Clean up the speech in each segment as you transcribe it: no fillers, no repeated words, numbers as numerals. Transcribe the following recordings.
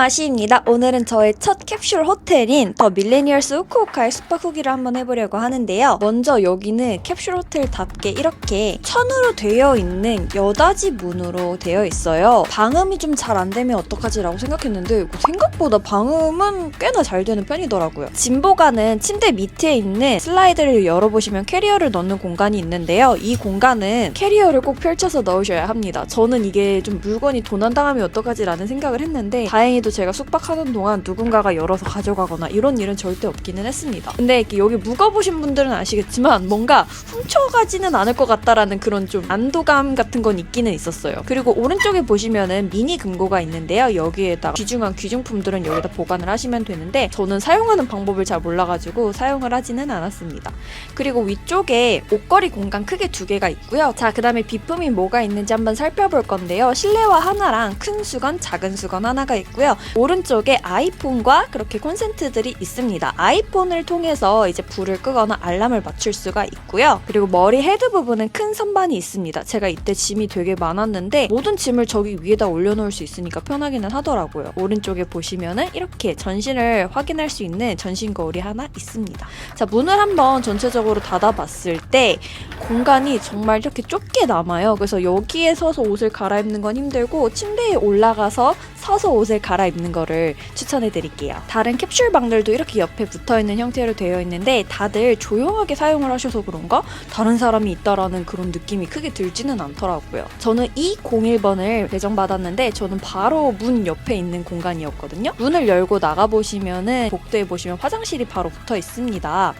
아시입니다. 오늘은 저의 첫 캡슐 호텔인 더 밀레니얼스 후쿠오카의 숙박 후기를 한번 해보려고 하는데요. 먼저 여기는 캡슐 호텔답게 이렇게 천으로 되어 있는 여닫이 문으로 되어 있어요. 방음이 좀 잘 안 되면 어떡하지 라고 생각했는데 생각보다 방음은 꽤나 잘 되는 편이더라고요. 진보가는 침대 밑에 있는 슬라이드를 열어보시면 캐리어를 넣는 공간이 있는데요. 이 공간은 캐리어를 꼭 펼쳐서 넣으셔야 합니다. 저는 이게 좀 물건이 도난당하면 어떡하지 라는 생각을 했는데 다행히도 제가 숙박하는 동안 누군가가 열어서 가져가거나 이런 일은 절대 없기는 했습니다. 근데 여기 묵어보신 분들은 아시겠지만 뭔가 훔쳐가지는 않을 것 같다라는 그런 좀 안도감 같은 건 있기는 있었어요. 그리고 오른쪽에 보시면은 미니 금고가 있는데요. 여기에다가 귀중한 귀중품들은 여기다 보관을 하시면 되는데 저는 사용하는 방법을 잘 몰라가지고 사용을 하지는 않았습니다. 그리고 위쪽에 옷걸이 공간 크게 두 개가 있고요. 자, 그 다음에 비품이 뭐가 있는지 한번 살펴볼 건데요. 실내화 하나랑 큰 수건, 작은 수건 하나가 있고요. 오른쪽에 아이폰과 그렇게 콘센트들이 있습니다. 아이폰을 통해서 이제 불을 끄거나 알람을 맞출 수가 있고요. 그리고 머리 헤드 부분은 큰 선반이 있습니다. 제가 이때 짐이 되게 많았는데 모든 짐을 저기 위에다 올려놓을 수 있으니까 편하기는 하더라고요. 오른쪽에 보시면은 이렇게 전신을 확인할 수 있는 전신 거울이 하나 있습니다. 자, 문을 한번 전체적으로 닫아봤을 때 공간이 정말 이렇게 좁게 남아요. 그래서 여기에 서서 옷을 갈아입는 건 힘들고 침대에 올라가서 서서 옷을 갈아입는 거를 추천해 드릴게요. 다른 캡슐 방들도 이렇게 옆에 붙어있는 형태로 되어 있는데 다들 조용하게 사용을 하셔서 그런가 다른 사람이 있다라는 그런 느낌이 크게 들지는 않더라고요. 저는 201번을 배정받았는데 저는 바로 문 옆에 있는 공간이었거든요. 문을 열고 나가보시면은 복도에 보시면 화장실이 바로 붙어 있습니다.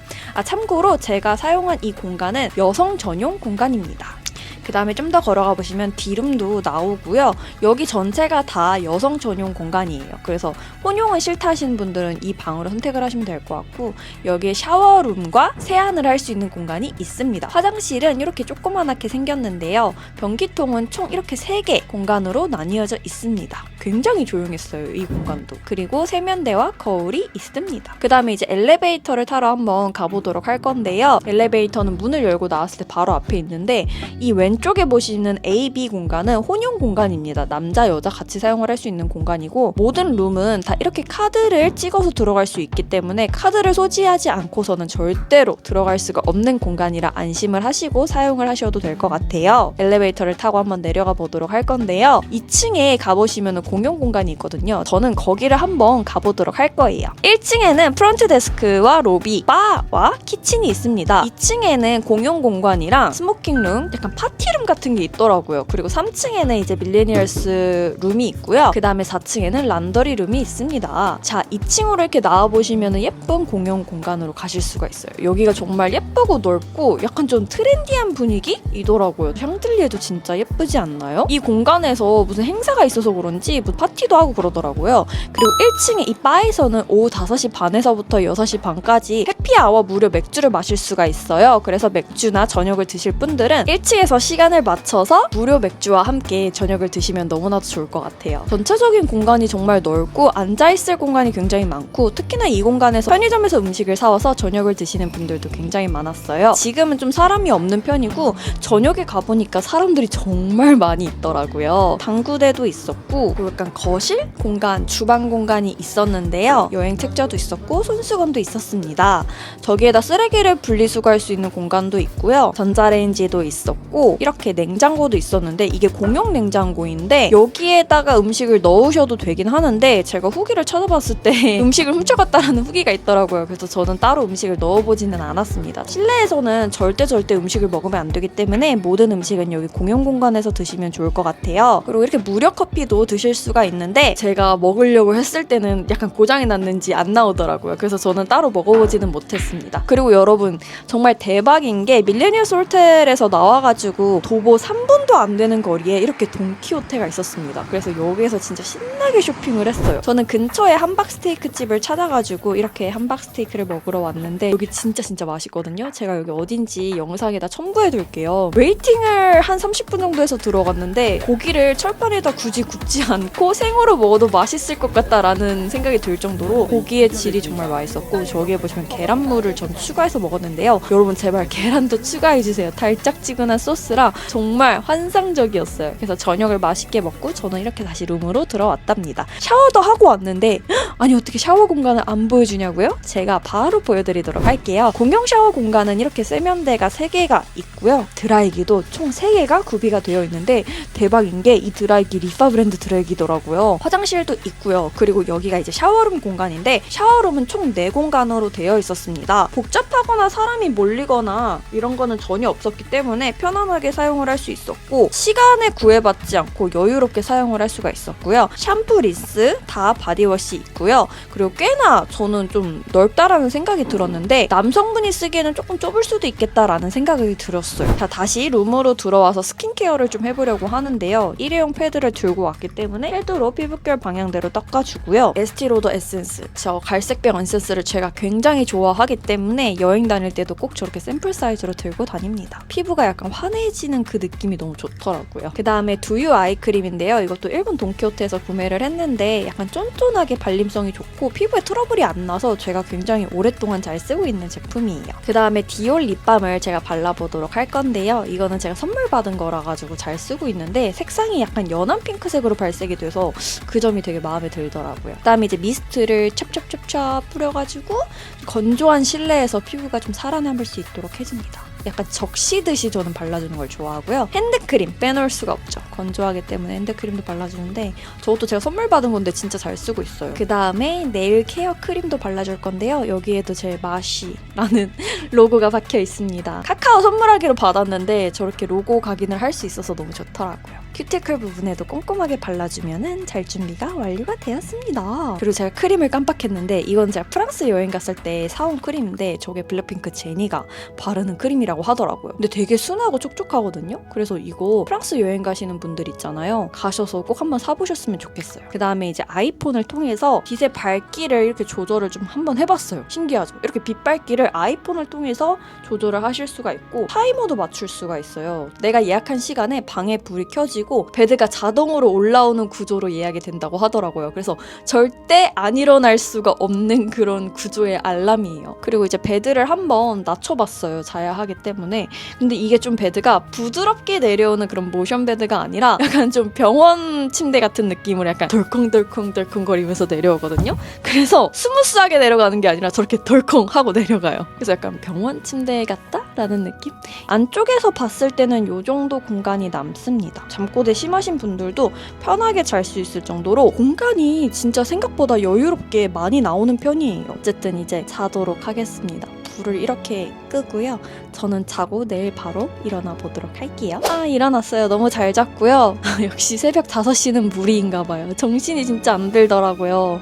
참고로 제가 사용한 이 공간은 여성 전용 공간입니다. 그 다음에 좀 더 걸어가 보시면 D룸도 나오고요. 여기 전체가 다 여성 전용 공간이에요. 그래서 혼용은 싫다 하시는 분들은 이 방으로 선택을 하시면 될 것 같고 여기에 샤워룸과 세안을 할 수 있는 공간이 있습니다. 화장실은 이렇게 조그만하게 생겼는데요. 변기통은 총 이렇게 3개 공간으로 나뉘어져 있습니다. 굉장히 조용했어요, 이 공간도. 그리고 세면대와 거울이 있습니다. 그 다음에 이제 엘리베이터를 타러 한번 가보도록 할 건데요. 엘리베이터는 문을 열고 나왔을 때 바로 앞에 있는데 이 왼쪽에 보시는 A, B 공간은 혼용 공간입니다. 남자, 여자 같이 사용을 할 수 있는 공간이고 모든 룸은 다 이렇게 카드를 찍어서 들어갈 수 있기 때문에 카드를 소지하지 않고서는 절대로 들어갈 수가 없는 공간이라 안심을 하시고 사용을 하셔도 될 것 같아요. 엘리베이터를 타고 한번 내려가 보도록 할 건데요. 2층에 가보시면 공용 공간이 있거든요. 저는 거기를 한번 가보도록 할 거예요. 1층에는 프론트 데스크와 로비, 바와 키친이 있습니다. 2층에는 공용 공간이랑 스모킹룸, 약간 파티룸 같은 게 있더라고요. 그리고 3층에는 이제 밀레니얼스 룸이 있고요. 그 다음에 4층에는 란더리 룸이 있습니다. 자, 2층으로 이렇게 나와보시면 예쁜 공용 공간으로 가실 수가 있어요. 여기가 정말 예쁘고 넓고 약간 좀 트렌디한 분위기이더라고요. 샹들리에도 진짜 예쁘지 않나요? 이 공간에서 무슨 행사가 있어서 그런지 뭐 파티도 하고 그러더라고요. 그리고 1층에 이 바에서는 오후 5시 반에서부터 6시 반까지 해피아워 무료 맥주를 마실 수가 있어요. 그래서 맥주나 저녁을 드실 분들은 1층에서 시간을 맞춰서 무료 맥주와 함께 저녁을 드시면 너무나도 좋을 것 같아요. 전체적인 공간이 정말 넓고 앉아있을 공간이 굉장히 많고 특히나 이 공간에서 편의점에서 음식을 사와서 저녁을 드시는 분들도 굉장히 많았어요. 지금은 좀 사람이 없는 편이고 저녁에 가보니까 사람들이 정말 많이 있더라고요. 당구대도 있었고 그리고 약간 거실 공간, 주방 공간이 있었는데요. 여행 책자도 있었고 손수건도 있었습니다. 저기에다 쓰레기를 분리수거할 수 있는 공간도 있고요. 전자레인지도 있었고 이렇게 냉장고도 있었는데 이게 공용 냉장고인데 여기에다가 음식을 넣으셔도 되긴 하는데 제가 후기를 찾아봤을 때 음식을 훔쳐갔다라는 후기가 있더라고요. 그래서 저는 따로 음식을 넣어보지는 않았습니다. 실내에서는 절대 음식을 먹으면 안 되기 때문에 모든 음식은 여기 공용 공간에서 드시면 좋을 것 같아요. 그리고 이렇게 무료 커피도 드실 수가 있는데 제가 먹으려고 했을 때는 약간 고장이 났는지 안 나오더라고요. 그래서 저는 따로 먹어보지는 못했습니다. 그리고 여러분 정말 대박인 게 밀레니얼스 호텔에서 나와가지고 도보 3분도 안 되는 거리에 이렇게 돈키호테가 있었습니다. 그래서 여기에서 진짜 신나게 쇼핑을 했어요. 저는 근처에 함박스테이크 집을 찾아가지고 이렇게 함박스테이크를 먹으러 왔는데 여기 진짜 맛있거든요. 제가 여기 어딘지 영상에다 첨부해둘게요. 웨이팅을 한 30분 정도 해서 들어갔는데 고기를 철판에다 굳이 굽지 않고 생으로 먹어도 맛있을 것 같다라는 생각이 들 정도로 고기의 질이 정말 맛있었고 저기에 보시면 계란물을 전 추가해서 먹었는데요. 여러분 제발 계란도 추가해주세요. 달짝지근한 소스라 정말 환상 환상적이었어요. 그래서 저녁을 맛있게 먹고 저는 이렇게 다시 룸으로 들어왔답니다. 샤워도 하고 왔는데 아니 어떻게 샤워 공간을 안 보여주냐고요? 제가 바로 보여드리도록 할게요. 공용 샤워 공간은 이렇게 세면대가 3개가 있고요. 드라이기도 총 3개가 구비가 되어 있는데 대박인 게 이 드라이기 리파 브랜드 드라이기더라고요. 화장실도 있고요. 그리고 여기가 이제 샤워룸 공간인데 샤워룸은 총 4공간으로 되어 있었습니다. 복잡하거나 사람이 몰리거나 이런 거는 전혀 없었기 때문에 편안하게 사용을 할 수 있었고 시간에 구애받지 않고 여유롭게 사용을 할 수가 있었고요. 샴푸, 린스, 다 바디워시 있고요. 그리고 꽤나 저는 좀 넓다라는 생각이 들었는데 남성분이 쓰기에는 조금 좁을 수도 있겠다라는 생각이 들었어요. 자, 다시 룸으로 들어와서 스킨케어를 좀 해보려고 하는데요. 일회용 패드를 들고 왔기 때문에 패드로 피부결 방향대로 닦아주고요. 에스티로더 에센스, 저 갈색병 에센스를 제가 굉장히 좋아하기 때문에 여행 다닐 때도 꼭 저렇게 샘플 사이즈로 들고 다닙니다. 피부가 약간 환해지는 그 느낌이 너무 좋더라고요. 그 다음에 두유 아이크림인데요. 이것도 일본 돈키호테에서 구매를 했는데 약간 쫀쫀하게 발림성이 좋고 피부에 트러블이 안 나서 제가 굉장히 오랫동안 잘 쓰고 있는 제품이에요. 그 다음에 디올 립밤을 제가 발라보도록 할 건데요. 이거는 제가 선물 받은 거라 가지고 잘 쓰고 있는데 색상이 약간 연한 핑크색으로 발색이 돼서 그 점이 되게 마음에 들더라고요. 그 다음에 이제 미스트를 찹찹찹찹 뿌려가지고 건조한 실내에서 피부가 좀 살아남을 수 있도록 해줍니다. 약간 적시듯이 저는 발라주는 걸 좋아하고요. 핸드크림 빼놓을 수가 없죠. 건조하기 때문에 핸드크림도 발라주는데 저것도 제가 선물 받은 건데 진짜 잘 쓰고 있어요. 그 다음에 네일 케어 크림도 발라줄 건데요. 여기에도 제 마쉬라는 로고가 박혀 있습니다. 카카오 선물하기로 받았는데 저렇게 로고 각인을 할 수 있어서 너무 좋더라고요. 큐티클 부분에도 꼼꼼하게 발라주면은 잘 준비가 완료가 되었습니다. 그리고 제가 크림을 깜빡했는데 이건 제가 프랑스 여행 갔을 때 사온 크림인데 저게 블랙핑크 제니가 바르는 크림이라고 하더라고요. 근데 되게 순하고 촉촉하거든요. 그래서 이거 프랑스 여행 가시는 분들 있잖아요. 가셔서 꼭 한번 사보셨으면 좋겠어요. 그 다음에 이제 아이폰을 통해서 빛의 밝기를 이렇게 조절을 좀 한번 해봤어요. 신기하죠? 이렇게 빛 밝기를 아이폰을 통해서 조절을 하실 수가 있고 타이머도 맞출 수가 있어요. 내가 예약한 시간에 방에 불이 켜지고 베드가 자동으로 올라오는 구조로 예약이 된다고 하더라고요. 그래서 절대 안 일어날 수가 없는 그런 구조의 알람이에요. 그리고 이제 베드를 한번 낮춰봤어요. 자야 하기 때문에. 근데 이게 좀 베드가 부드럽게 내려오는 그런 모션 베드가 아니라 약간 좀 병원 침대 같은 느낌으로 약간 덜컹덜컹덜컹 거리면서 내려오거든요. 그래서 스무스하게 내려가는 게 아니라 저렇게 덜컹 하고 내려가요. 그래서 약간 병원 침대 같다라는 느낌? 안쪽에서 봤을 때는 이 정도 공간이 남습니다. 잠꼬대 심하신 분들도 편하게 잘 수 있을 정도로 공간이 진짜 생각보다 여유롭게 많이 나오는 편이에요. 어쨌든 이제 자도록 하겠습니다. 불을 이렇게 끄고요. 저는 자고 내일 바로 일어나 보도록 할게요. 일어났어요. 너무 잘 잤고요. 역시 새벽 5시는 무리인가 봐요. 정신이 진짜 안 들더라고요.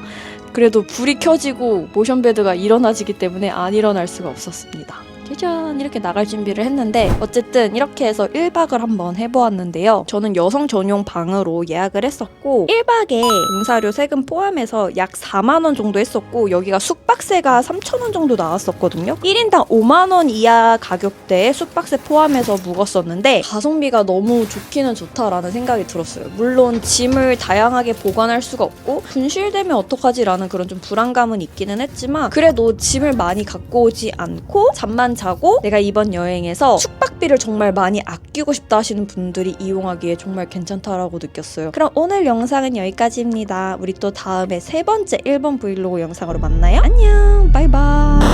그래도 불이 켜지고 모션베드가 일어나지기 때문에 안 일어날 수가 없었습니다. 짜잔 이렇게 나갈 준비를 했는데 어쨌든 이렇게 해서 1박을 한번 해보았는데요. 저는 여성 전용 방으로 예약을 했었고 1박에 공사료 세금 포함해서 약 4만원 정도 했었고 여기가 숙박세가 3,000원 정도 나왔었거든요. 1인당 5만원 이하 가격대에 숙박세 포함해서 묵었었는데 가성비가 너무 좋기는 좋다라는 생각이 들었어요. 물론 짐을 다양하게 보관할 수가 없고 분실되면 어떡하지 라는 그런 좀 불안감은 있기는 했지만 그래도 짐을 많이 갖고 오지 않고 잠만 자고 내가 이번 여행에서 숙박비를 정말 많이 아끼고 싶다 하시는 분들이 이용하기에 정말 괜찮다라고 느꼈어요. 그럼 오늘 영상은 여기까지입니다. 우리 또 다음에 3번째 일본 브이로그 영상으로 만나요. 안녕 바이바이.